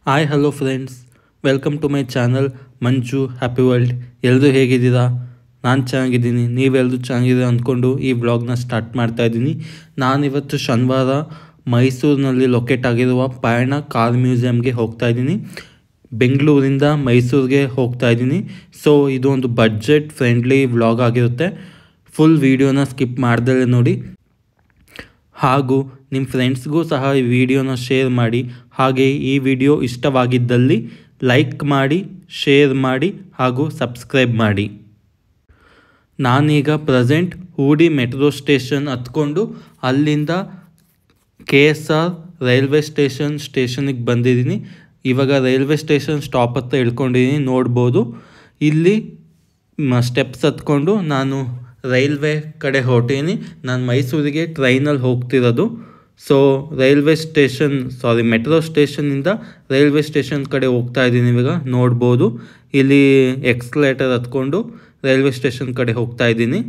Hi hello friends, welcome to my channel Manju happy world. ಎಲ್ಲರೂ ಹೇಗಿದ್ದೀರಾ? ನಾನು ಚೆನ್ನಾಗಿದ್ದೀನಿ, ನೀವೆಲ್ಲರೂ ಚೆನ್ನಾಗಿದ್ದೀರಾ ಅಂದ್ಕೊಂಡು ಈ ವ್ಲಾಗ್ನ ಸ್ಟಾರ್ಟ್ ಮಾಡ್ತಾ ಇದ್ದೀನಿ. ನಾನಿವತ್ತು ಶನಿವಾರ ಮೈಸೂರಿನಲ್ಲಿ ಲೊಕೇಟ್ ಆಗಿರುವ ಪಯಣ ಕಾರ್ ಮ್ಯೂಸಿಯಮ್ಗೆ ಹೋಗ್ತಾ ಇದ್ದೀನಿ. ಬೆಂಗಳೂರಿಂದ ಮೈಸೂರಿಗೆ ಹೋಗ್ತಾ ಇದ್ದೀನಿ. ಸೊ ಇದು ಒಂದು ಬಡ್ಜೆಟ್ ಫ್ರೆಂಡ್ಲಿ ವ್ಲಾಗ್ ಆಗಿರುತ್ತೆ. ಫುಲ್ ವೀಡಿಯೋನ ಸ್ಕಿಪ್ ಮಾಡ್ದಲೇ ನೋಡಿ. ಹಾಗೂ ನಿಮ್ಮ ಫ್ರೆಂಡ್ಸ್ಗೂ ಸಹ ಈ ವಿಡಿಯೋನ ಶೇರ್ ಮಾಡಿ. ಹಾಗೆ ಈ ವಿಡಿಯೋ ಇಷ್ಟವಾಗಿದ್ದಲ್ಲಿ ಲೈಕ್ ಮಾಡಿ, ಶೇರ್ ಮಾಡಿ ಹಾಗೂ ಸಬ್ಸ್ಕ್ರೈಬ್ ಮಾಡಿ. ನಾನೀಗ ಪ್ರೆಸೆಂಟ್ ಹೂಡಿ ಮೆಟ್ರೋ ಸ್ಟೇಷನ್ ಹತ್ಕೊಂಡು ಅಲ್ಲಿಂದ KSR ರೈಲ್ವೆ ಸ್ಟೇಷನಿಗೆ ಬಂದಿದ್ದೀನಿ. ಇವಾಗ ರೈಲ್ವೆ ಸ್ಟೇಷನ್ ಸ್ಟಾಪ್ ಹತ್ರ ಇಳ್ಕೊಂಡಿದ್ದೀನಿ, ನೋಡ್ಬೋದು. ಇಲ್ಲಿ ಸ್ಟೆಪ್ಸ್ ಹತ್ಕೊಂಡು ನಾನು ರೈಲ್ವೆ ಕಡೆ ಹೊರಟಿದ್ದೀನಿ. ನಾನು ಮೈಸೂರಿಗೆ ಟ್ರೈನಲ್ಲಿ ಹೋಗ್ತಿರೋದು. ಸೊ ಮೆಟ್ರೋ ಸ್ಟೇಷನಿಂದ ರೈಲ್ವೆ ಸ್ಟೇಷನ್ ಕಡೆ ಹೋಗ್ತಾ ಇದ್ದೀನಿ. ಇವಾಗ ನೋಡ್ಬೋದು, ಇಲ್ಲಿ ಎಕ್ಸ್ಕಲೇಟರ್ ಹತ್ಕೊಂಡು ರೈಲ್ವೆ ಸ್ಟೇಷನ್ ಕಡೆ ಹೋಗ್ತಾ ಇದ್ದೀನಿ.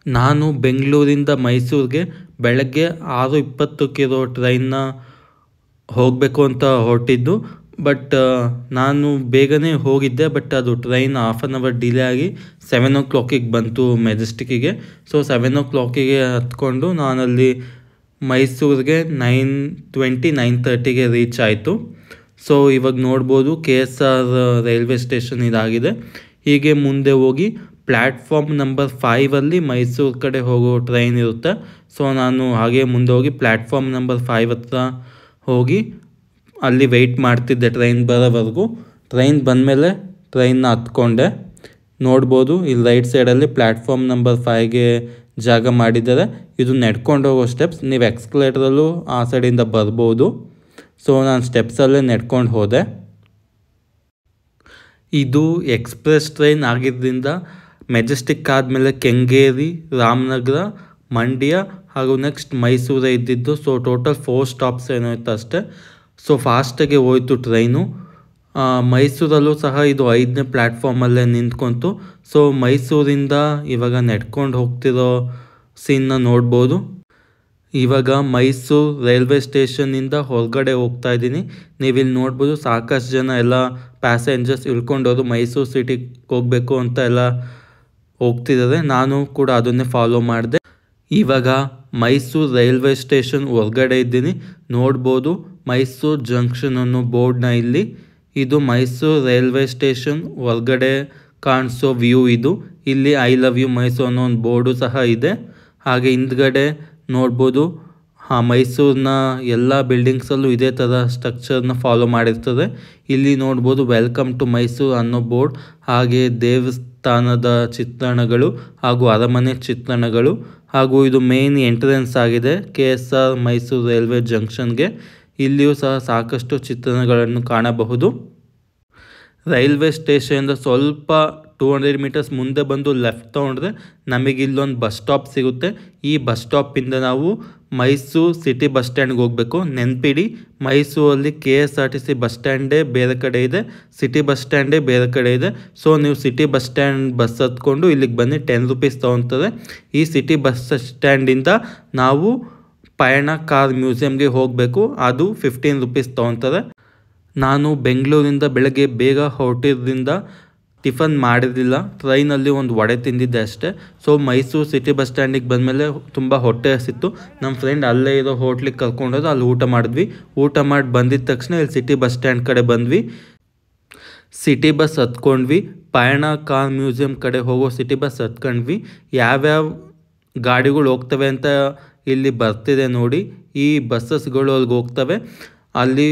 ನಾನು ಬೆಂಗಳೂರಿಂದ ಮೈಸೂರಿಗೆ ಬೆಳಗ್ಗೆ 6:20 ಟ್ರೈನ್ನ ಹೋಗಬೇಕು ಅಂತ ಹೊರಟಿದ್ದು. ಬಟ್ ನಾನು ಬೇಗನೆ ಹೋಗಿದ್ದೆ, ಬಟ್ ಅದು train half an hour delay ಆಗಿ 7 o'clock ಬಂತು ಮೆಜೆಸ್ಟಿಕ್ಕಿಗೆ. ಸೊ 7 o'clock ಹತ್ಕೊಂಡು ನಾನಲ್ಲಿ ಮೈಸೂರಿಗೆ 9:20 9:30 ರೀಚ್ ಆಯಿತು. ಸೊ ಇವಾಗ ನೋಡ್ಬೋದು KSR ರೈಲ್ವೆ ಸ್ಟೇಷನ್ ಇದಾಗಿದೆ. ಹೀಗೆ ಮುಂದೆ ಹೋಗಿ ಪ್ಲ್ಯಾಟ್ಫಾರ್ಮ್ ನಂಬರ್ 5 ಮೈಸೂರು ಕಡೆ ಹೋಗೋ ಟ್ರೈನ್ ಇರುತ್ತೆ. ಸೊ ನಾನು ಹಾಗೆ ಮುಂದೆ ಹೋಗಿ ಪ್ಲ್ಯಾಟ್ಫಾರ್ಮ್ ನಂಬರ್ 5 ಹತ್ರ ಹೋಗಿ ಅಲ್ಲಿ ವೆಯ್ಟ್ ಮಾಡ್ತಿದ್ದೆ ಟ್ರೈನ್ ಬರೋವರೆಗೂ. ಟ್ರೈನ್ ಬಂದಮೇಲೆ ಟ್ರೈನ್ನ ಹತ್ಕೊಂಡೆ. ನೋಡ್ಬೋದು ಇಲ್ಲಿ ರೈಟ್ ಸೈಡಲ್ಲಿ ಪ್ಲ್ಯಾಟ್ಫಾರ್ಮ್ ನಂಬರ್ 5ಗೆ ಜಾಗ ಮಾಡಿದ್ದಾರೆ. ಇದು ನಡ್ಕೊಂಡು ಹೋಗೋ ಸ್ಟೆಪ್ಸ್. ನೀವು ಎಕ್ಸ್ಕಲೇಟರಲ್ಲೂ ಆ ಸೈಡಿಂದ ಬರ್ಬೋದು. ಸೊ ನಾನು ಸ್ಟೆಪ್ಸಲ್ಲೇ ನಡ್ಕೊಂಡು ಹೋದೆ. ಇದು ಎಕ್ಸ್ಪ್ರೆಸ್ ಟ್ರೈನ್ ಆಗಿದ್ದರಿಂದ ಮೆಜೆಸ್ಟಿಕ್ ಆದಮೇಲೆ ಕೆಂಗೇರಿ, ರಾಮನಗರ, ಮಂಡ್ಯ ಹಾಗೂ ನೆಕ್ಸ್ಟ್ ಮೈಸೂರೇ ಇದ್ದಿದ್ದು. ಸೊ ಟೋಟಲ್ 4 ಸ್ಟಾಪ್ಸ್ ಏನೋ ಇತ್ತು ಅಷ್ಟೇ. ಸೊ ಫಾಸ್ಟಾಗೆ ಹೋಯಿತು ಟ್ರೈನು. ಮೈಸೂರಲ್ಲೂ ಸಹ ಇದು 5ನೇ ಪ್ಲ್ಯಾಟ್ಫಾರ್ಮಲ್ಲೇ ನಿಂತ್ಕೊಂತು. ಸೊ ಮೈಸೂರಿಂದ ಇವಾಗ ನಡ್ಕೊಂಡು ಹೋಗ್ತಿರೋ ಸೀನ್ನ ನೋಡ್ಬೋದು. ಇವಾಗ ಮೈಸೂರು ರೈಲ್ವೆ ಸ್ಟೇಷನ್ನಿಂದ ಹೊರಗಡೆ ಹೋಗ್ತಾ ಇದ್ದೀನಿ. ನೀವಿಲ್ಲಿ ನೋಡ್ಬೋದು ಸಾಕಷ್ಟು ಜನ ಎಲ್ಲ ಪ್ಯಾಸೆಂಜರ್ಸ್ ಇಳ್ಕೊಂಡವರು ಮೈಸೂರು ಸಿಟಿಗೆ ಹೋಗಬೇಕು ಅಂತ ಎಲ್ಲ ಹೋಗ್ತಿದ್ದಾರೆ. ನಾನು ಕೂಡ ಅದನ್ನೇ ಫಾಲೋ ಮಾಡಿದೆ. ಇವಾಗ ಮೈಸೂರು ರೈಲ್ವೆ ಸ್ಟೇಷನ್ ಹೊರಗಡೆ ಇದ್ದೀನಿ. ನೋಡ್ಬೋದು ಮೈಸೂರು ಜಂಕ್ಷನ್ ಅನ್ನೋ ಬೋರ್ಡ್ನ ಇಲ್ಲಿ. ಇದು ಮೈಸೂರು ರೈಲ್ವೆ ಸ್ಟೇಷನ್ ಹೊರಗಡೆ ಕಾಣಿಸೋ ವ್ಯೂ ಇದು. ಇಲ್ಲಿ ಐ ಲವ್ ಯು ಮೈಸೂರು ಅನ್ನೋ ಒಂದು ಬೋರ್ಡು ಸಹ ಇದೆ. ಹಾಗೆ ಹಿಂದ್ಗಡೆ ನೋಡ್ಬೋದು ಮೈಸೂರಿನ ಎಲ್ಲ ಬಿಲ್ಡಿಂಗ್ಸಲ್ಲೂ ಇದೇ ಥರ ಸ್ಟ್ರಕ್ಚರ್ನ ಫಾಲೋ ಮಾಡಿರ್ತದೆ. ಇಲ್ಲಿ ನೋಡ್ಬೋದು ವೆಲ್ಕಮ್ ಟು ಮೈಸೂರು ಅನ್ನೋ ಬೋರ್ಡ್, ಹಾಗೆ ದೇವಸ್ಥಾನದ ಚಿತ್ರಣಗಳು ಹಾಗೂ ಅರಮನೆ ಚಿತ್ರಣಗಳು. ಹಾಗೂ ಇದು ಮೇನ್ ಎಂಟ್ರೆನ್ಸ್ ಆಗಿದೆ KSR ಮೈಸೂರು ರೈಲ್ವೆ ಜಂಕ್ಷನ್ಗೆ. ಇಲ್ಲಿಯೂ ಸಹ ಸಾಕಷ್ಟು ಚಿತ್ರಣಗಳನ್ನು ಕಾಣಬಹುದು. ರೈಲ್ವೆ ಸ್ಟೇಷನಿಂದ ಸ್ವಲ್ಪ 200 meters ಮುಂದೆ ಬಂದು ಲೆಫ್ಟ್ ತೊಗೊಂಡ್ರೆ ನಮಗೆ ಇಲ್ಲೊಂದು ಬಸ್ ಸ್ಟಾಪ್ ಸಿಗುತ್ತೆ. ಈ ಬಸ್ ಸ್ಟಾಪಿಂದ ನಾವು ಮೈಸೂರು ಸಿಟಿ ಬಸ್ ಸ್ಟ್ಯಾಂಡ್ಗೆ ಹೋಗಬೇಕು. ನೆನಪಿಡಿ, ಮೈಸೂರಲ್ಲಿ KSRTC ಬಸ್ ಸ್ಟ್ಯಾಂಡೇ ಬೇರೆ ಕಡೆ ಇದೆ, ಸಿಟಿ ಬಸ್ ಸ್ಟ್ಯಾಂಡೇ ಬೇರೆ ಕಡೆ ಇದೆ. ಸೊ ನೀವು ಸಿಟಿ ಬಸ್ ಸ್ಟ್ಯಾಂಡ್ ಬಸ್ ಹತ್ಕೊಂಡು ಇಲ್ಲಿಗೆ ಬನ್ನಿ, 10 rupees ತೊಗೊತಾರೆ. ಈ ಸಿಟಿ ಬಸ್ ಸ್ಟ್ಯಾಂಡಿಂದ ನಾವು ಪಯಣ ಕಾರ್ ಮ್ಯೂಸಿಯಮ್ಗೆ ಹೋಗಬೇಕು, ಅದು 15 rupees ತೊಗೊತಾರೆ. ನಾನು ಬೆಂಗಳೂರಿಂದ ಬೆಳಗ್ಗೆ ಬೇಗ ಹೊರಟಿದ್ದರಿಂದ ಟಿಫನ್ ಮಾಡಿರಲಿಲ್ಲ. ಟ್ರೈನಲ್ಲಿ ಒಂದು ವಡೆ ತಿಂದಿದ್ದೆ ಅಷ್ಟೇ. ಸೊ ಮೈಸೂರು ಸಿಟಿ ಬಸ್ ಸ್ಟ್ಯಾಂಡಿಗೆ ಬಂದಮೇಲೆ ತುಂಬ ಹೊಟ್ಟೆ ಹಸಿತ್ತು. ನಮ್ಮ ಫ್ರೆಂಡ್ ಅಲ್ಲೇ ಇರೋ ಹೋಟ್ಲಿಗೆ ಕರ್ಕೊಂಡೋದು, ಅಲ್ಲಿ ಊಟ ಮಾಡಿದ್ವಿ. ಊಟ ಮಾಡಿ ಬಂದಿದ್ದ ತಕ್ಷಣ ಇಲ್ಲಿ ಸಿಟಿ ಬಸ್ ಸ್ಟ್ಯಾಂಡ್ ಕಡೆ ಬಂದ್ವಿ. ಸಿಟಿ ಬಸ್ ಹತ್ಕೊಂಡ್ವಿ. ಪಯಣ ಕಾರ್ ಮ್ಯೂಸಿಯಮ್ ಕಡೆ ಹೋಗೋ ಸಿಟಿ ಬಸ್ ಹತ್ಕೊಂಡ್ವಿ. ಯಾವ್ಯಾವ ಗಾಡಿಗಳು ಹೋಗ್ತವೆ ಅಂತ ಇಲ್ಲಿ ಬರ್ತಿದೆ ನೋಡಿ. ಈ ಬಸ್ಸಸ್ಗಳು ಅಲ್ಲಿಗೆ ಹೋಗ್ತವೆ. ಅಲ್ಲಿ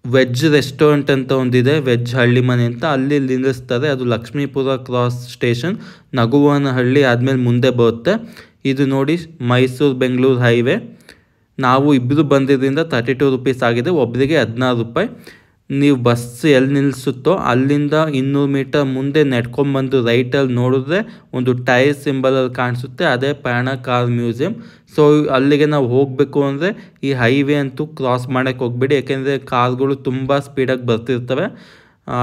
ವೆಜ್ ರೆಸ್ಟೋರೆಂಟ್ ಅಂತ ಒಂದಿದೆ, ವೆಜ್ ಹಳ್ಳಿ ಮನೆ ಅಂತ, ಅಲ್ಲಿ ನಿಲ್ಲಿಸ್ತಾರೆ. ಅದು ಲಕ್ಷ್ಮೀಪುರ ಕ್ರಾಸ್ ಸ್ಟೇಷನ್, ನಗುವನಹಳ್ಳಿ ಆದಮೇಲೆ ಮುಂದೆ ಬರುತ್ತೆ. ಇದು ನೋಡಿ ಮೈಸೂರು ಬೆಂಗಳೂರು ಹೈವೇ. ನಾವು ಇಬ್ಬರು ಬಂದಿದ್ದರಿಂದ 32 rupees ಆಗಿದೆ, ಒಬ್ಬರಿಗೆ 16 ರೂಪಾಯಿ. ನೀವು ಬಸ್ ಎಲ್ಲಿ ನಿಲ್ಲಿಸುತ್ತೋ ಅಲ್ಲಿಂದ 200 meter ಮುಂದೆ ನಡ್ಕೊಂಬಂದು ರೈಟಲ್ಲಿ ನೋಡಿದ್ರೆ ಒಂದು ಟೈರ್ ಸಿಂಬಲಲ್ಲಿ ಕಾಣಿಸುತ್ತೆ, ಅದೇ ಪಯಣ ಕಾರ್ ಮ್ಯೂಸಿಯಮ್. ಸೊ ಅಲ್ಲಿಗೆ ನಾವು ಹೋಗಬೇಕು ಅಂದರೆ ಈ ಹೈವೇ ಅಂತೂ ಕ್ರಾಸ್ ಮಾಡೋಕ್ಕೆ ಹೋಗಬೇಡಿ, ಯಾಕೆಂದರೆ ಕಾರ್ಗಳು ತುಂಬ ಸ್ಪೀಡಾಗಿ ಬರ್ತಿರ್ತವೆ.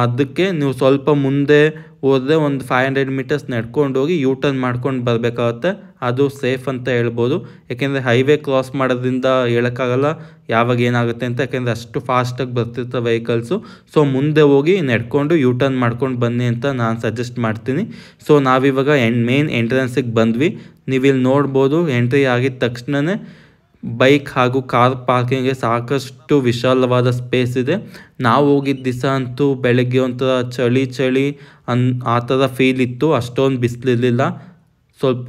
ಅದಕ್ಕೆ ನೀವು ಸ್ವಲ್ಪ ಮುಂದೆ ಹೋದರೆ ಒಂದು 500 ಮೀಟರ್ಸ್ ನಡ್ಕೊಂಡು ಹೋಗಿ ಯೂ ಟರ್ನ್ ಮಾಡ್ಕೊಂಡು ಬರಬೇಕಾಗುತ್ತೆ. ಅದು ಸೇಫ್ ಅಂತ ಹೇಳ್ಬೋದು. ಯಾಕೆಂದರೆ ಹೈವೇ ಕ್ರಾಸ್ ಮಾಡೋದ್ರಿಂದ ಹೇಳೋಕ್ಕಾಗಲ್ಲ ಯಾವಾಗ ಏನಾಗುತ್ತೆ ಅಂತ, ಯಾಕೆಂದರೆ ಅಷ್ಟು ಫಾಸ್ಟಾಗಿ ಬರ್ತಿರ್ತಾರೆ ವೆಹಿಕಲ್ಸು. ಸೊ ಮುಂದೆ ಹೋಗಿ ನಡ್ಕೊಂಡು ಯೂ ಟರ್ನ್ ಮಾಡ್ಕೊಂಡು ಬನ್ನಿ ಅಂತ ನಾನು ಸಜೆಸ್ಟ್ ಮಾಡ್ತೀನಿ. ಸೊ ನಾವಿವಾಗ ಮೇನ್ ಎಂಟ್ರೆನ್ಸಿಗೆ ಬಂದ್ವಿ. ನೀವಿಲ್ಲಿ ನೋಡ್ಬೋದು, ಎಂಟ್ರಿ ಆಗಿದ ತಕ್ಷಣವೇ ಬೈಕ್ ಹಾಗೂ ಕಾರ್ ಪಾರ್ಕಿಂಗ್ಗೆ ಸಾಕಷ್ಟು ವಿಶಾಲವಾದ ಸ್ಪೇಸ್ ಇದೆ. ನಾವು ಹೋಗಿದ್ದ ದಿವಸ ಅಂತೂ ಬೆಳಗ್ಗೆ ಒಂಥರ ಚಳಿ ಆ ಥರ ಫೀಲ್ ಇತ್ತು. ಅಷ್ಟೊಂದು ಬಿಸಿಲಿರಲಿಲ್ಲ, ಸ್ವಲ್ಪ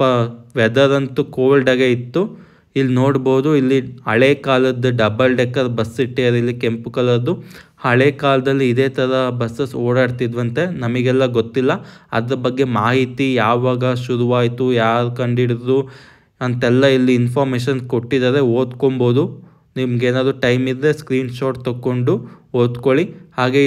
ವೆದರ್ ಅಂತೂ ಕೋಲ್ಡಾಗೇ ಇತ್ತು. ಇಲ್ಲಿ ನೋಡ್ಬೋದು, ಇಲ್ಲಿ ಹಳೆ ಕಾಲದ ಡಬಲ್ ಡೆಕ್ಕರ್ ಬಸ್ ಇಟ್ಟಿದ್ದಾರೆ ಇಲ್ಲಿ ಕೆಂಪು ಕಲರ್ದು. ಹಳೆ ಕಾಲದಲ್ಲಿ ಇದೇ ಥರ ಬಸ್ಸಸ್ ಓಡಾಡ್ತಿದ್ವಂತೆ, ನಮಗೆಲ್ಲ ಗೊತ್ತಿಲ್ಲ ಅದ್ರ ಬಗ್ಗೆ ಮಾಹಿತಿ, ಯಾವಾಗ ಶುರುವಾಯಿತು, ಯಾರು ಕಂಡಿಡಿದ್ರು ಅಂತೆಲ್ಲ ಇಲ್ಲಿ ಇನ್ಫಾರ್ಮೇಷನ್ ಕೊಟ್ಟಿದ್ದಾರೆ, ಓದ್ಕೊಬೋದು. ನಿಮ್ಗೇನಾದರೂ ಟೈಮ್ ಇದ್ದರೆ ಸ್ಕ್ರೀನ್ಶಾಟ್ ತೊಗೊಂಡು ಓದ್ಕೊಳ್ಳಿ. ಹಾಗೆ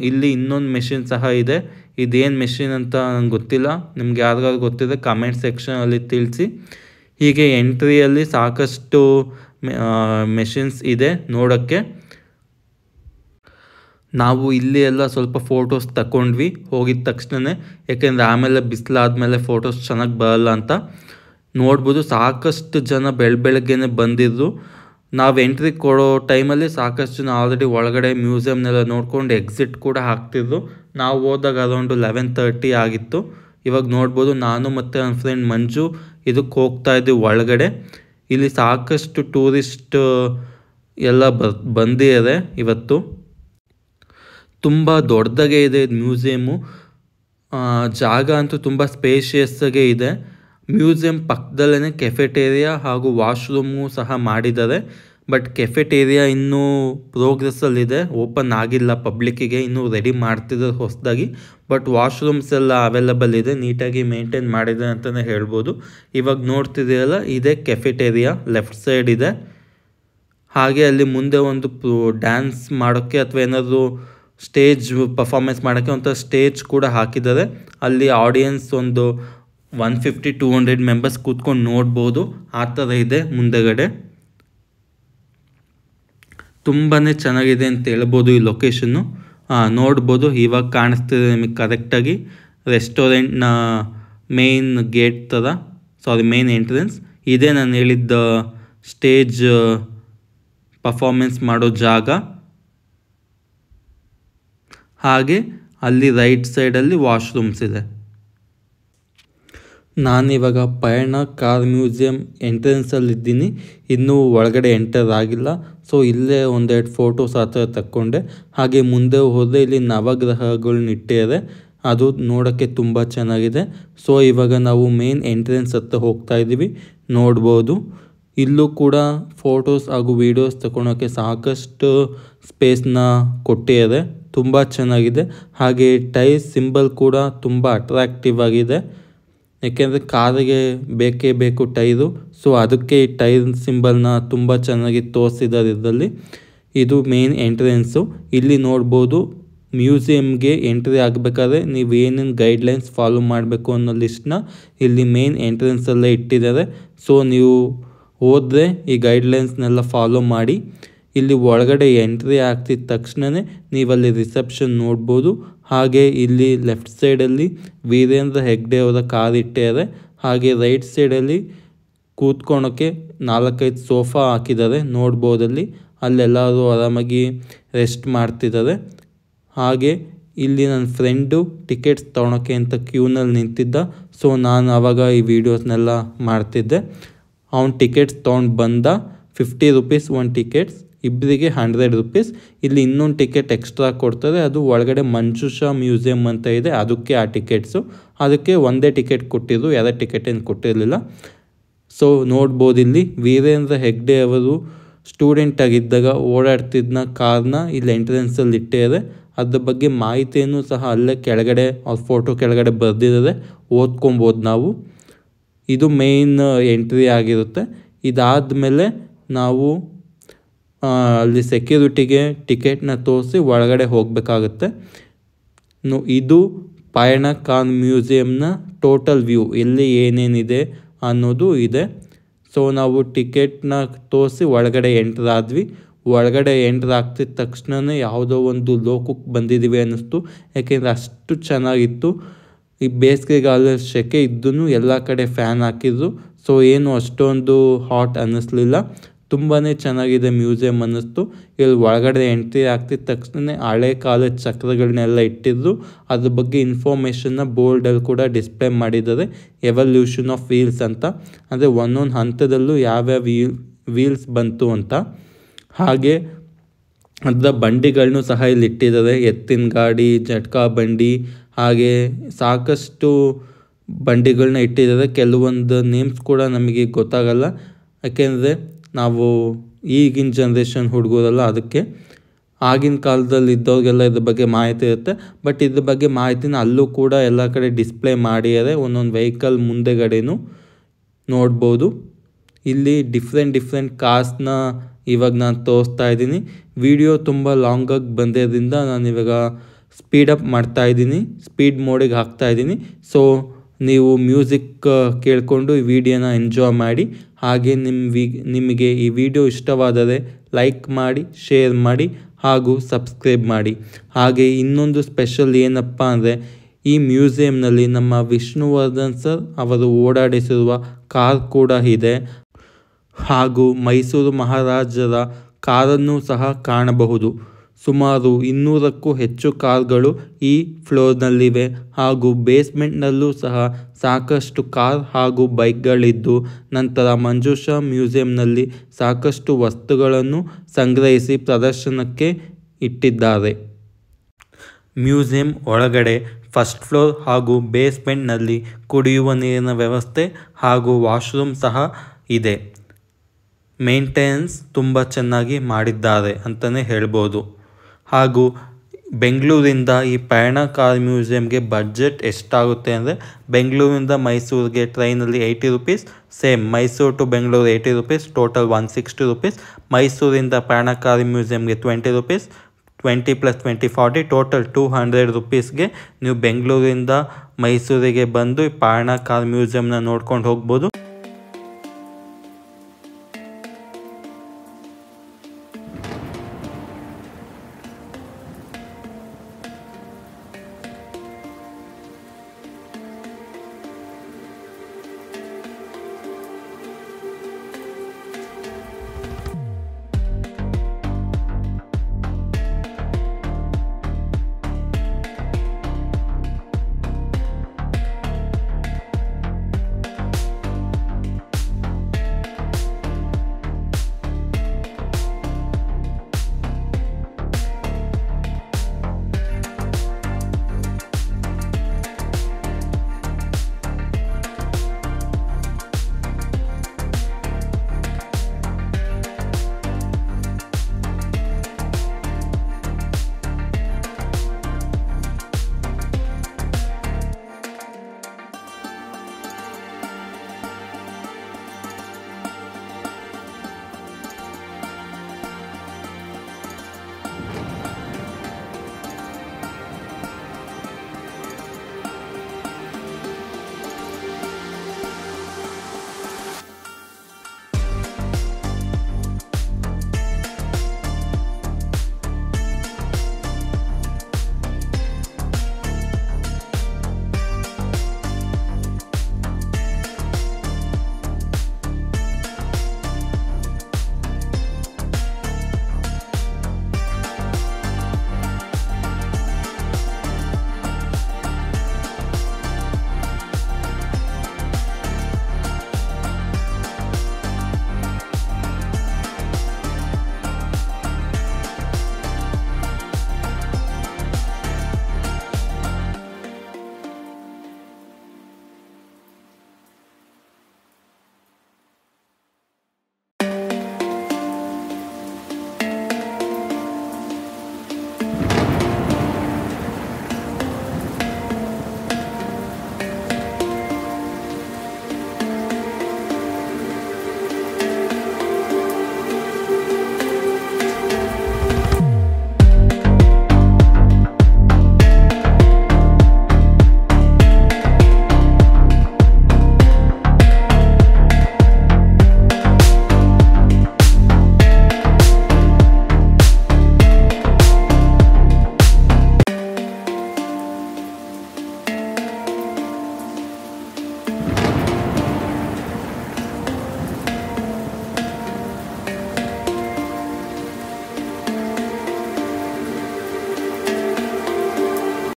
ಇಲ್ಲಿ ಇನ್ನೊಂದು ಮೆಷಿನ್ ಸಹ ಇದೆ. ಇದೇನು ಮೆಷಿನ್ ಅಂತ ನಂಗೆ ಗೊತ್ತಿಲ್ಲ, ನಿಮ್ಗೆ ಯಾರಿಗಾದ್ರು ಗೊತ್ತಿದೆ ಕಮೆಂಟ್ ಸೆಕ್ಷನಲ್ಲಿ ತಿಳಿಸಿ. ಹೀಗೆ ಎಂಟ್ರಿಯಲ್ಲಿ ಸಾಕಷ್ಟು ಮೆಷಿನ್ಸ್ ಇದೆ ನೋಡೋಕ್ಕೆ. ನಾವು ಇಲ್ಲಿ ಎಲ್ಲ ಸ್ವಲ್ಪ ಫೋಟೋಸ್ ತಗೊಂಡ್ವಿ ಹೋಗಿದ ತಕ್ಷಣವೇ, ಯಾಕೆಂದರೆ ಆಮೇಲೆ ಬಿಸಿಲಾದ್ಮೇಲೆ ಫೋಟೋಸ್ ಚೆನ್ನಾಗಿ ಬರಲ್ಲ ಅಂತ. ನೋಡ್ಬೋದು ಸಾಕಷ್ಟು ಜನ ಬೆಳಗ್ಗೆನೇ ಬಂದಿದ್ರು. ನಾವು ಎಂಟ್ರಿ ಕೊಡೋ ಟೈಮಲ್ಲಿ ಸಾಕಷ್ಟು ಜನ ಆಲ್ರೆಡಿ ಒಳಗಡೆ ಮ್ಯೂಸಿಯಮ್ನೆಲ್ಲ ನೋಡ್ಕೊಂಡು ಎಕ್ಸಿಟ್ ಕೂಡ ಹಾಕ್ತಿದ್ರು. ನಾವು ಹೋದಾಗ ಅರೌಂಡು 11:30 ಆಗಿತ್ತು. ಇವಾಗ ನೋಡ್ಬೋದು, ನಾನು ಮತ್ತು ನನ್ನ ಫ್ರೆಂಡ್ ಮಂಜು ಇದಕ್ಕೆ ಹೋಗ್ತಾ ಇದ್ದೀವಿ ಒಳಗಡೆ. ಇಲ್ಲಿ ಸಾಕಷ್ಟು ಟೂರಿಸ್ಟ್ ಎಲ್ಲ ಬಂದಿದೆ ಇವತ್ತು. ತುಂಬ ದೊಡ್ಡದಾಗೆ ಇದೆ ಇದು ಮ್ಯೂಸಿಯಮ್ಮು. ಜಾಗ ಅಂತೂ ತುಂಬ ಸ್ಪೇಷಿಯಸ್ಸಾಗೆ ಇದೆ. ಮ್ಯೂಸಿಯಂ ಪಕ್ಕದಲ್ಲೇ ಕೆಫೆಟೇರಿಯಾ ಹಾಗೂ ವಾಶ್ರೂಮು ಸಹ ಮಾಡಿದ್ದಾರೆ. ಬಟ್ ಕೆಫೆಟೇರಿಯಾ ಇನ್ನೂ ಪ್ರೋಗ್ರೆಸ್ಸಲ್ಲಿದೆ, ಓಪನ್ ಆಗಿಲ್ಲ ಪಬ್ಲಿಕ್ಕಿಗೆ, ಇನ್ನೂ ರೆಡಿ ಮಾಡ್ತಿದ್ದಾರೆ ಹೊಸದಾಗಿ. ಬಟ್ ವಾಶ್ರೂಮ್ಸ್ ಎಲ್ಲ ಅವೈಲಬಲ್ ಇದೆ, ನೀಟಾಗಿ ಮೇಂಟೈನ್ ಮಾಡಿದೆ ಅಂತಲೇ ಹೇಳ್ಬೋದು. ಇವಾಗ ನೋಡ್ತಿದ್ದೀರಲ್ಲ, ಇದೇ ಕೆಫೆಟೇರಿಯಾ, ಲೆಫ್ಟ್ ಸೈಡ್ ಇದೆ. ಹಾಗೆ ಅಲ್ಲಿ ಮುಂದೆ ಒಂದು ಡ್ಯಾನ್ಸ್ ಮಾಡೋಕ್ಕೆ ಅಥವಾ ಏನಾದರೂ ಸ್ಟೇಜ್ ಪರ್ಫಾರ್ಮೆನ್ಸ್ ಮಾಡೋಕ್ಕೆ ಒಂಥರ ಸ್ಟೇಜ್ ಕೂಡ ಹಾಕಿದ್ದಾರೆ. ಅಲ್ಲಿ ಆಡಿಯನ್ಸ್ ಒಂದು 150-200 ಮೆಂಬರ್ಸ್ ಕೂತ್ಕೊಂಡು ನೋಡ್ಬೋದು, ಆ ಥರ ಇದೆ ಮುಂದೆಗಡೆ. ತುಂಬಾ ಚೆನ್ನಾಗಿದೆ ಅಂತ ಹೇಳ್ಬೋದು ಈ ಲೊಕೇಶನ್ನು. ನೋಡ್ಬೋದು, ಇವಾಗ ಕಾಣಿಸ್ತಿದೆ ನಿಮಗೆ ಕರೆಕ್ಟಾಗಿ ರೆಸ್ಟೋರೆಂಟ್ನ ಮೇನ್ ಗೇಟ್ ಥರ, ಮೇನ್ ಎಂಟ್ರೆನ್ಸ್. ಇದೇ ನಾನು ಹೇಳಿದ್ದ ಸ್ಟೇಜ್ ಪರ್ಫಾರ್ಮೆನ್ಸ್ ಮಾಡೋ ಜಾಗ. ಹಾಗೆ ಅಲ್ಲಿ ರೈಟ್ ಸೈಡಲ್ಲಿ ವಾಶ್ರೂಮ್ಸ್ ಇದೆ. ನಾನಿವಾಗ ಪಯಣ ಕಾರ್ ಮ್ಯೂಸಿಯಂ ಎಂಟ್ರೆನ್ಸಲ್ಲಿದ್ದೀನಿ, ಇನ್ನೂ ಒಳಗಡೆ ಎಂಟರ್ ಆಗಿಲ್ಲ. ಸೊ ಇಲ್ಲೇ ಒಂದೆರಡು ಫೋಟೋಸ್ ಆ ಥರ ತಕ್ಕೊಂಡೆ. ಹಾಗೆ ಮುಂದೆ ಹೋದರೆ ಇಲ್ಲಿ ನವಗ್ರಹಗಳನ್ನ ಇಟ್ಟಿದ್ದಾರೆ, ಅದು ನೋಡೋಕ್ಕೆ ತುಂಬ ಚೆನ್ನಾಗಿದೆ. ಸೊ ಇವಾಗ ನಾವು ಮೇನ್ ಎಂಟ್ರೆನ್ಸ್ ಹತ್ರ ಹೋಗ್ತಾ ಇದ್ದೀವಿ. ನೋಡ್ಬೋದು, ಇಲ್ಲೂ ಕೂಡ ಫೋಟೋಸ್ ಹಾಗೂ ವೀಡಿಯೋಸ್ ತಗೊಳೋಕ್ಕೆ ಸಾಕಷ್ಟು ಸ್ಪೇಸ್ನ ಕೊಟ್ಟಿದ್ದಾರೆ, ತುಂಬ ಚೆನ್ನಾಗಿದೆ. ಹಾಗೆ ಟೈರ್ ಸಿಂಬಲ್ ಕೂಡ ತುಂಬ ಅಟ್ರಾಕ್ಟಿವ್ ಆಗಿದೆ, ಏಕೆಂದರೆ ಕಾರಿಗೆ ಬೇಕೇ ಬೇಕು ಟೈರು. ಸೊ ಅದಕ್ಕೆ ಈ ಟೈರ್ ಸಿಂಬಲ್ನ ತುಂಬ ಚೆನ್ನಾಗಿ ತೋರಿಸಿದ್ದಾರೆ ಇದರಲ್ಲಿ. ಇದು ಮೇನ್ ಎಂಟ್ರೆನ್ಸು. ಇಲ್ಲಿ ನೋಡ್ಬೋದು, ಮ್ಯೂಸಿಯಮ್ಗೆ ಎಂಟ್ರಿ ಆಗಬೇಕಾದ್ರೆ ನೀವು ಏನೇನು ಗೈಡ್ಲೈನ್ಸ್ ಫಾಲೋ ಮಾಡಬೇಕು ಅನ್ನೋ ಲಿಸ್ಟ್ನ ಇಲ್ಲಿ ಮೇನ್ ಎಂಟ್ರೆನ್ಸಲ್ಲೇ ಇಟ್ಟಿದ್ದಾರೆ. ಸೊ ನೀವು ಹೋದರೆ ಈ ಗೈಡ್ಲೈನ್ಸ್ನೆಲ್ಲ ಫಾಲೋ ಮಾಡಿ. ಇಲ್ಲಿ ಒಳಗಡೆ ಎಂಟ್ರಿ ಆಗ್ತಿದ್ದ ತಕ್ಷಣವೇ ನೀವಲ್ಲಿ ರಿಸೆಪ್ಷನ್ ನೋಡ್ಬೋದು. ಹಾಗೆ ಇಲ್ಲಿ ಲೆಫ್ಟ್ ಸೈಡಲ್ಲಿ ವೀರೇಂದ್ರ ಹೆಗ್ಡೆ ಅವರ ಕಾರ್ ಇಟ್ಟಿದ್ದಾರೆ. ಹಾಗೆ ರೈಟ್ ಸೈಡಲ್ಲಿ ಕೂತ್ಕೊಳೋಕ್ಕೆ 4-5 ಸೋಫಾ ಹಾಕಿದ್ದಾರೆ ನೋಡ್ಬೋದಲ್ಲಿ. ಅಲ್ಲೆಲ್ಲರೂ ಆರಾಮಾಗಿ ರೆಸ್ಟ್ ಮಾಡ್ತಿದ್ದಾರೆ. ಹಾಗೆ ಇಲ್ಲಿ ನನ್ನ ಫ್ರೆಂಡು ಟಿಕೆಟ್ಸ್ ತೊಗೊಳೋಕ್ಕೆ ಅಂತ ಕ್ಯೂನಲ್ಲಿ ನಿಂತಿದ್ದ. ಸೊ ನಾನು ಆವಾಗ ಈ ವಿಡಿಯೋಸ್ನೆಲ್ಲ ಮಾಡ್ತಿದ್ದೆ. ಅವ್ನು ಟಿಕೆಟ್ಸ್ ತೊಗೊಂಡು ಬಂದ. 50 ರೂಪೀಸ್ ಒಂದು ಟಿಕೆಟ್ಸ್, ಇಬ್ಬರಿಗೆ 100 ರೂಪೀಸ್. ಇಲ್ಲಿ ಇನ್ನೊಂದು ಟಿಕೆಟ್ ಎಕ್ಸ್ಟ್ರಾ ಕೊಡ್ತಾರೆ, ಅದು ಒಳಗಡೆ ಮಂಜುಷಾ ಮ್ಯೂಸಿಯಂ ಅಂತ ಇದೆ, ಅದಕ್ಕೆ ಆ ಟಿಕೆಟ್ಸು. ಅದಕ್ಕೆ ಒಂದೇ ಟಿಕೆಟ್ ಕೊಟ್ಟಿದ್ರು, ಎರಡು ಟಿಕೆಟ್ ಏನು ಕೊಟ್ಟಿರಲಿಲ್ಲ. ಸೊ ನೋಡ್ಬೋದು, ಇಲ್ಲಿ ವೀರೇಂದ್ರ ಹೆಗ್ಡೆ ಅವರು ಸ್ಟೂಡೆಂಟ್ ಆಗಿದ್ದಾಗ ಓಡಾಡ್ತಿದ್ದ ಕಾರ್ನ ಇಲ್ಲಿ ಎಂಟ್ರೆನ್ಸಲ್ಲಿ ಇಟ್ಟಿದ್ದಾರೆ. ಅದ್ರ ಬಗ್ಗೆ ಮಾಹಿತಿಯನ್ನು ಸಹ ಅಲ್ಲೇ ಕೆಳಗಡೆ ಅವ್ರ ಫೋಟೋ ಕೆಳಗಡೆ ಬರೆದಿದ್ದಾರೆ, ಓದ್ಕೊಬೋದು ನಾವು. ಇದು ಮೇಯ್ನ್ ಎಂಟ್ರಿ ಆಗಿರುತ್ತೆ. ಇದಾದಮೇಲೆ ನಾವು ಅಲ್ಲಿ ಸೆಕ್ಯೂರಿಟಿಗೆ ಟಿಕೆಟ್ನ ತೋರಿಸಿ ಒಳಗಡೆ ಹೋಗಬೇಕಾಗುತ್ತೆ. ಇದು ಪಯಣ ಕಾರ್ ಮ್ಯೂಸಿಯಮ್ನ ಟೋಟಲ್ ವ್ಯೂ, ಎಲ್ಲಿ ಏನೇನಿದೆ ಅನ್ನೋದು ಇದೆ. ಸೊ ನಾವು ಟಿಕೆಟ್ನ ತೋರಿಸಿ ಒಳಗಡೆ ಎಂಟ್ರ್ ಆದ್ವಿ. ಒಳಗಡೆ ಎಂಟ್ರ್ ಆಗ್ತಿದ್ದ ತಕ್ಷಣವೇ ಯಾವುದೋ ಒಂದು ಲೋಕಕ್ಕೆ ಬಂದಿದ್ದೀವಿ ಅನ್ನಿಸ್ತು. ಯಾಕೆಂದರೆ ಅಷ್ಟು ಚೆನ್ನಾಗಿತ್ತು. ಈ ಬೇಸಿಗೆಗಾಲ ಸೆಕೆ ಇದ್ದೂ ಎಲ್ಲ ಕಡೆ ಫ್ಯಾನ್ ಹಾಕಿದ್ರು, ಸೊ ಏನು ಅಷ್ಟೊಂದು ಹಾಟ್ ಅನ್ನಿಸ್ಲಿಲ್ಲ. ತುಂಬಾ ಚೆನ್ನಾಗಿದೆ ಮ್ಯೂಸಿಯಂ ಅನ್ನಿಸ್ತು. ಇಲ್ಲಿ ಒಳಗಡೆ ಎಂಟ್ರಿ ಆಗ್ತಿದ್ದ ತಕ್ಷಣ ಹಳೆ ಕಾಲದ ಚಕ್ರಗಳನ್ನೆಲ್ಲ ಇಟ್ಟಿದ್ರು. ಅದ್ರ ಬಗ್ಗೆ ಇನ್ಫಾರ್ಮೇಷನ್ನ ಬೋರ್ಡಲ್ಲಿ ಕೂಡ ಡಿಸ್ಪ್ಲೇ ಮಾಡಿದ್ದಾರೆ. ಎವಲ್ಯೂಷನ್ ಆಫ್ ವೀಲ್ಸ್ ಅಂತ, ಅಂದರೆ ಒಂದೊಂದು ಹಂತದಲ್ಲೂ ಯಾವ್ಯಾವ ವೀಲ್ಸ್ ಬಂತು ಅಂತ. ಹಾಗೆ ಅದರ ಬಂಡಿಗಳನ್ನೂ ಸಹ ಇಲ್ಲಿ ಇಟ್ಟಿದ್ದಾರೆ. ಎತ್ತಿನ ಗಾಡಿ, ಜಟ್ಕಾ ಬಂಡಿ, ಹಾಗೆ ಸಾಕಷ್ಟು ಬಂಡಿಗಳನ್ನ ಇಟ್ಟಿದ್ದಾರೆ. ಕೆಲವೊಂದು ನೇಮ್ಸ್ ಕೂಡ ನಮಗೆ ಗೊತ್ತಾಗಲ್ಲ, ಯಾಕೆಂದರೆ ನಾವು ಈಗಿನ ಜನ್ರೇಷನ್ ಹುಡುಗರಲ್ಲ, ಅದಕ್ಕೆ. ಆಗಿನ ಕಾಲದಲ್ಲಿ ಇದ್ದವ್ರಿಗೆಲ್ಲ ಇದ್ರ ಬಗ್ಗೆ ಮಾಹಿತಿ ಇರುತ್ತೆ, ಬಟ್ ಇದ್ರ ಬಗ್ಗೆ ಮಾಹಿತಿನ ಅಲ್ಲೂ ಕೂಡ ಎಲ್ಲ ಕಡೆ ಡಿಸ್ಪ್ಲೇ ಮಾಡಿದ್ದಾರೆ. ಒಂದೊಂದು ವೆಹಿಕಲ್ ಮುಂದೆಗಡೆನೂ ನೋಡ್ಬೋದು. ಇಲ್ಲಿ ಡಿಫ್ರೆಂಟ್ ಕಾರ್ಸ್ನ ಇವಾಗ ನಾನು ತೋರಿಸ್ತಾ ಇದ್ದೀನಿ. ವಿಡಿಯೋ ತುಂಬ ಲಾಂಗಾಗಿ ಬಂದಿರೋದ್ರಿಂದ ನಾನು ಇವಾಗ ಸ್ಪೀಡಪ್ ಮಾಡ್ತಾಯಿದ್ದೀನಿ, ಸ್ಪೀಡ್ ಮೋಡಿಗೆ ಹಾಕ್ತಾಯಿದ್ದೀನಿ. ಸೊ ನೀವು ಮ್ಯೂಸಿಕ್ ಕೇಳಿಕೊಂಡು ಈ ವಿಡಿಯೋನ ಎಂಜಾಯ್ ಮಾಡಿ. ಹಾಗೆ ನಿಮಗೆ ಈ ವಿಡಿಯೋ ಇಷ್ಟವಾದರೆ ಲೈಕ್ ಮಾಡಿ, ಶೇರ್ ಮಾಡಿ ಹಾಗೂ ಸಬ್ಸ್ಕ್ರೈಬ್ ಮಾಡಿ. ಹಾಗೆ ಇನ್ನೊಂದು ಸ್ಪೆಷಲ್ ಏನಪ್ಪ ಅಂದರೆ, ಈ ಮ್ಯೂಸಿಯಂನಲ್ಲಿ ನಮ್ಮ ವಿಷ್ಣುವರ್ಧನ್ ಸರ್ ಅವರು ಓಡಾಡಿಸಿರುವ ಕಾರ್ ಕೂಡ ಇದೆ. ಹಾಗೂ ಮೈಸೂರು ಮಹಾರಾಜರ ಕಾರನ್ನು ಸಹ ಕಾಣಬಹುದು. ಸುಮಾರು 200ಕ್ಕೂ ಹೆಚ್ಚು ಕಾರ್ಗಳು ಈ ಫ್ಲೋರ್ನಲ್ಲಿವೆ. ಹಾಗೂ ಬೇಸ್ಮೆಂಟ್ನಲ್ಲೂ ಸಹ ಸಾಕಷ್ಟು ಕಾರ್ ಹಾಗೂ ಬೈಕ್ಗಳಿದ್ದು, ನಂತರ ಮಂಜುಷಾ ಮ್ಯೂಸಿಯಂನಲ್ಲಿ ಸಾಕಷ್ಟು ವಸ್ತುಗಳನ್ನು ಸಂಗ್ರಹಿಸಿ ಪ್ರದರ್ಶನಕ್ಕೆ ಇಟ್ಟಿದ್ದಾರೆ. ಮ್ಯೂಸಿಯಂ ಒಳಗಡೆ ಫಸ್ಟ್ ಫ್ಲೋರ್ ಹಾಗೂ ಬೇಸ್ಮೆಂಟ್ನಲ್ಲಿ ಕುಡಿಯುವ ನೀರಿನ ವ್ಯವಸ್ಥೆ ಹಾಗೂ ವಾಶ್ರೂಮ್ ಸಹ ಇದೆ. ಮೇಂಟೆನೆನ್ಸ್ ತುಂಬ ಚೆನ್ನಾಗಿ ಮಾಡಿದ್ದಾರೆ ಅಂತಲೇ ಹೇಳ್ಬೋದು. ಹಾಗೂ ಬೆಂಗಳೂರಿಂದ ಈ ಪಯಣ ಕಾರ್ ಮ್ಯೂಸಿಯಂಗೆ ಬಡ್ಜೆಟ್ ಎಷ್ಟಾಗುತ್ತೆ ಅಂದರೆ, ಬೆಂಗಳೂರಿಂದ ಮೈಸೂರಿಗೆ ಟ್ರೈನಲ್ಲಿ 80 rupees, same Mysuru to Bengaluru 80 rupees, total 160 rupees. ಮೈಸೂರಿಂದ ಪಯಣ ಕಾರ್ ಮ್ಯೂಸಿಯಂಗೆ 20 ರುಪೀಸ್, 20 + 20 40, ಟೋಟಲ್ 200 ರುಪೀಸ್ಗೆ ನೀವು ಬೆಂಗಳೂರಿಂದ ಮೈಸೂರಿಗೆ ಬಂದು ಈ ಪಯಣ ಕಾರ್ ಮ್ಯೂಸಿಯಂನ ನೋಡ್ಕೊಂಡು ಹೋಗ್ಬೋದು.